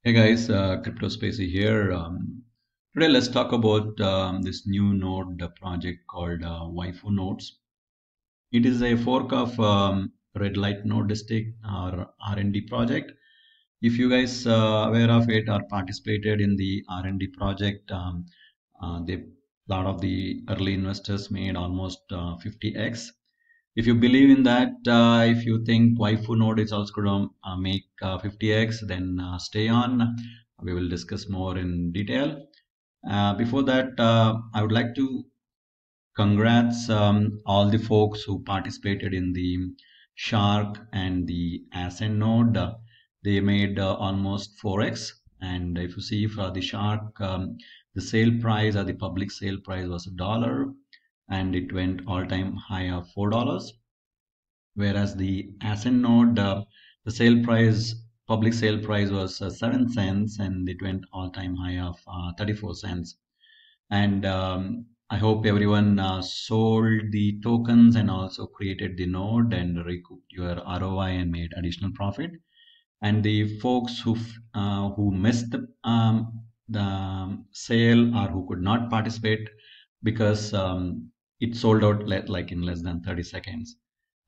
Hey guys, Crypto Spacey here. Today let's talk about this new node project called WAIFU Nodes. It is a fork of Redlight Node District or R&D project. If you guys aware of it or participated in the R&D project, a lot of the early investors made almost 50x. If you believe in that, if you think waifu node is also going to make 50x, then stay on. We will discuss more in detail. Before that, I would like to congrats all the folks who participated in the Shark and the Ascent node. They made almost 4x. And if you see for the Shark, the sale price or the public sale price was $1, and it went all-time high of $4. Whereas the Ascent node, the sale price, public sale price was 7 cents, and it went all-time high of 34 cents. And I hope everyone sold the tokens and also created the node and recouped your ROI and made additional profit. And the folks who missed the sale or who could not participate because it sold out like in less than 30 seconds.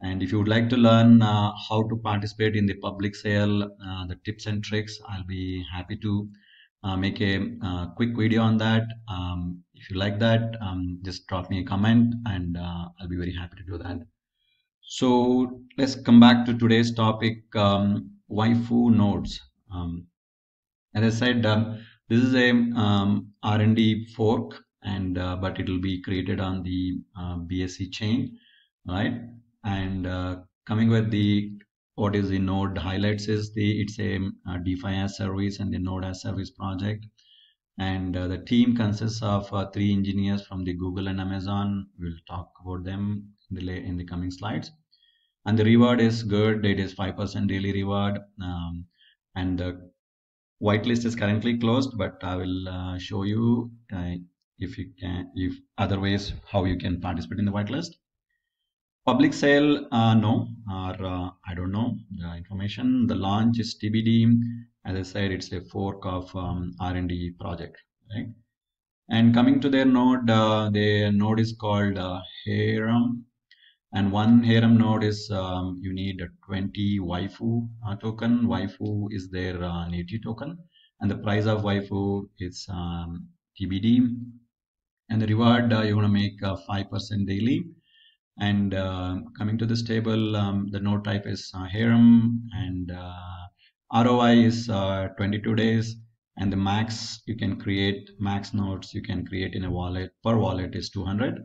And if you would like to learn how to participate in the public sale, the tips and tricks, I'll be happy to make a quick video on that. If you like that, just drop me a comment and I'll be very happy to do that. So let's come back to today's topic, waifu nodes. As I said, this is a R&D fork, and but it will be created on the BSC chain, right? And coming with the what is the node highlights is it's a DeFi as service and the node as service project. And the team consists of 3 engineers from the Google and Amazon. We'll talk about them in the coming slides. And the reward is good. It is 5% daily reward. And the whitelist is currently closed, but I will show you if other ways how you can participate in the whitelist. Public sale, no, or I don't know the information. The launch is TBD. As I said, it's a fork of R&D project, right? And coming to their node is called Harem. And one Harem node is you need a 20 waifu token. Waifu is their native token, and the price of waifu is TBD. And the reward you're going to make 5% daily. And coming to this table, the node type is Harem, and ROI is 22 days. And the max nodes you can create in a wallet per wallet is 200.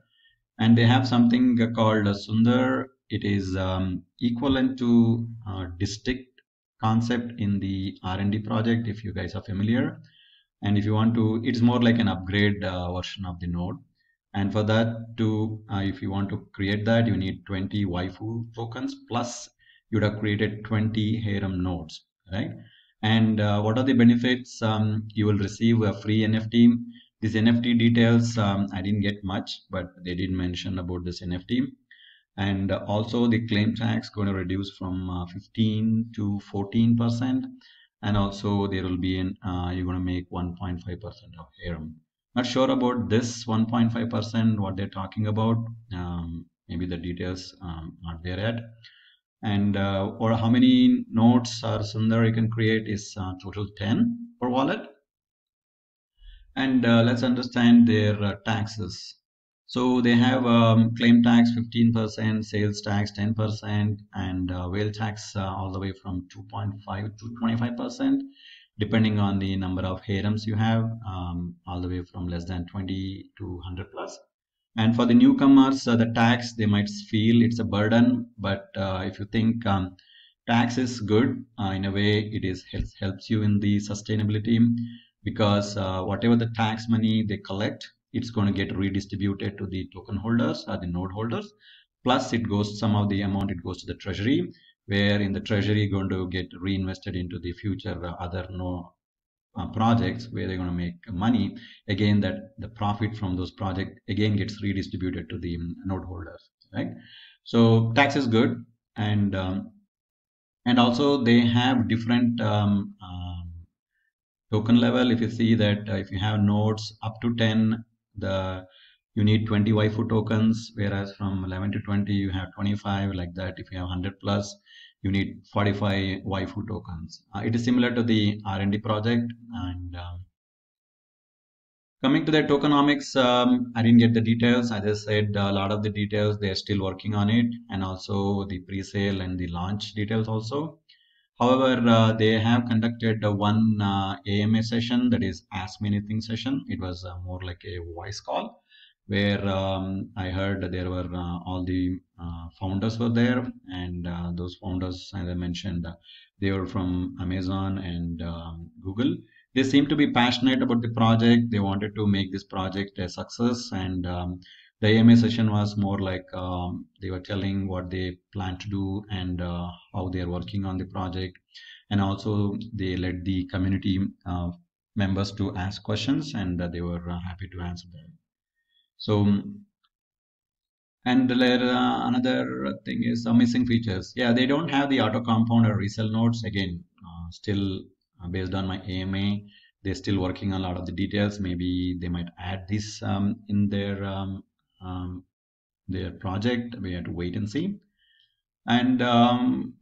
And they have something called Sundar. It is equivalent to district concept in the R&D project, if you guys are familiar. And if you want to, it's more like an upgrade version of the node. And for that if you want to create that, you need 20 waifu tokens, plus you would have created 20 harem nodes, right? And what are the benefits? You will receive a free NFT. These NFT details, I didn't get much, but they did mention about this NFT. And also the claim tax going to reduce from 15 to 14%. And also there will be you're going to make 1.5% of harem. Not sure about this 1.5%, what they're talking about. Maybe the details not there yet. And or how many nodes or Sundar you can create is total 10 per wallet. And let's understand their taxes. So they have claim tax 15%, sales tax 10%, and whale tax all the way from 2.5 to 25%, depending on the number of harems you have, all the way from less than 20 to 100 plus. And for the newcomers, the tax, they might feel it's a burden, but if you think tax is good, in a way it helps you in the sustainability, because whatever the tax money they collect, it's going to get redistributed to the token holders or the node holders. Plus some of the amount it goes to the treasury, where in the treasury going to get reinvested into the future other projects where they're going to make money. Again, that the profit from those projects again gets redistributed to the node holders, right? So tax is good. And also they have different token level, if you see that if you have nodes up to 10, you need 20 waifu tokens, whereas from 11 to 20 you have 25, like that. If you have 100 plus, you need 45 waifu tokens. It is similar to the R&D project. And coming to the tokenomics, I didn't get the details. As I said, a lot of the details, they're still working on it, and also the pre-sale and the launch details also. However, they have conducted one AMA session, that is Ask Me Anything session. It was more like a voice call, where I heard there were all the founders were there, and those founders, as I mentioned, they were from Amazon and Google. They seem to be passionate about the project. They wanted to make this project a success, and the AMA session was more like they were telling what they plan to do and how they are working on the project, and also they led the community members to ask questions, and they were happy to answer them. So, and another thing is missing features. Yeah, they don't have the auto compound or resell nodes. Again, still based on my AMA, they're still working on a lot of the details. Maybe they might add this in their project. We have to wait and see. And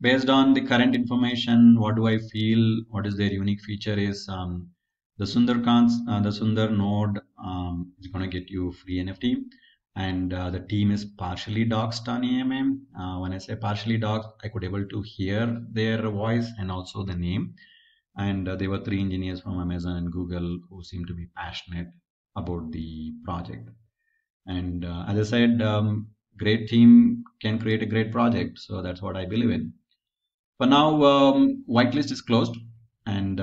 based on the current information, what do I feel? What is their unique feature is the Sundar node is going to get you free NFT, and the team is partially doxed on AMA. When I say partially doxed, I could able to hear their voice and also the name. And there were 3 engineers from Amazon and Google who seem to be passionate about the project. And as I said, great team can create a great project. So that's what I believe in. For now, whitelist is closed. And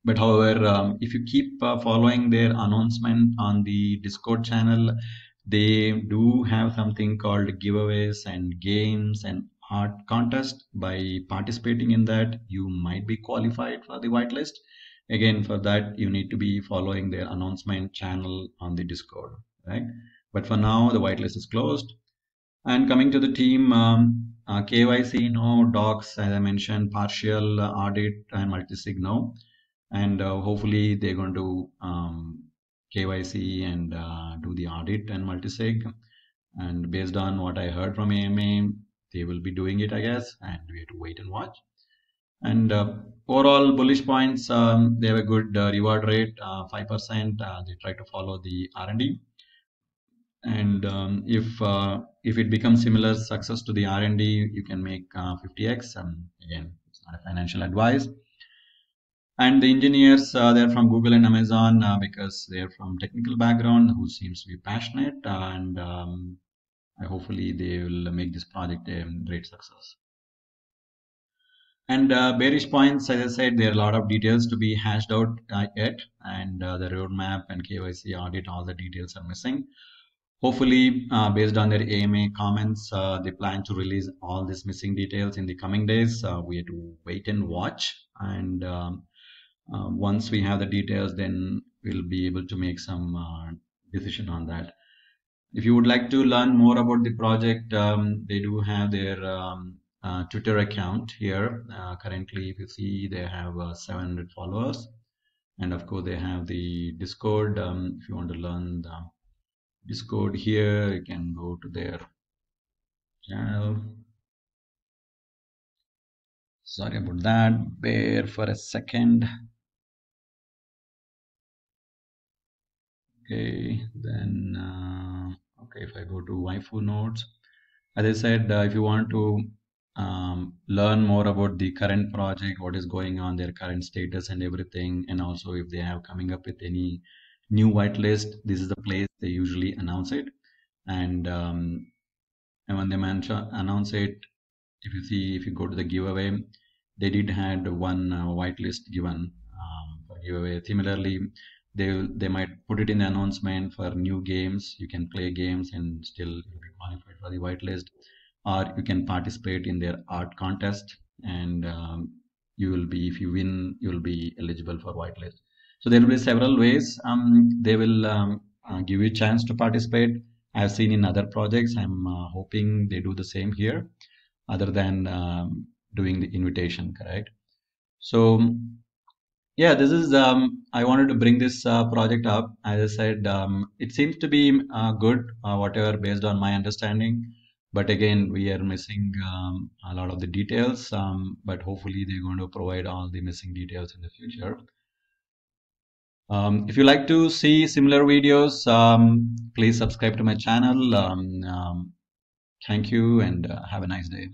but however, if you keep following their announcement on the Discord channel, they do have something called giveaways and games and art contest. By participating in that, you might be qualified for the whitelist. Again, for that, you need to be following their announcement channel on the Discord, right? But for now, the whitelist is closed. And coming to the team, KYC, no, docs, as I mentioned, partial audit and multisig, no. And hopefully they're going to KYC and do the audit and multisig. And based on what I heard from AMA, they will be doing it, I guess, and we have to wait and watch. And overall bullish points, they have a good reward rate, 5%. They try to follow the R&D. And if it becomes similar success to the R&D, you can make 50x. Again, it's not a financial advice. And the engineers, they're from Google and Amazon because they're from technical background, who seems to be passionate, and hopefully they will make this project a great success. And bearish points, as I said, there are a lot of details to be hashed out yet, and the roadmap and KYC audit, all the details are missing. Hopefully, based on their AMA comments, they plan to release all these missing details in the coming days. We have to wait and watch, and once we have the details, then we'll be able to make some decision on that. If you would like to learn more about the project, they do have their Twitter account here. Currently, if you see, they have 700 followers. And of course, they have the Discord. If you want to learn the Discord here, you can go to their channel. Sorry about that. Bear for a second. Okay, then okay, if I go to WAIFU nodes, as I said, if you want to learn more about the current project, what is going on, their current status and everything, and also if they have coming up with any new whitelist, this is the place they usually announce it. And when they announce it, if you see, if you go to the giveaway, they did had one whitelist given for giveaway. Similarly, they might put it in the announcement for new games. You can play games and still be qualified for the whitelist, or you can participate in their art contest, and you will be, if you win, you will be eligible for whitelist. So there will be several ways they will give you a chance to participate. I have seen in other projects. I'm hoping they do the same here, other than doing the invitation, correct? So Yeah, this is I wanted to bring this project up. As I said, it seems to be good, whatever based on my understanding. But again, we are missing a lot of the details. But hopefully, they're going to provide all the missing details in the future. If you like to see similar videos, please subscribe to my channel. Thank you and have a nice day.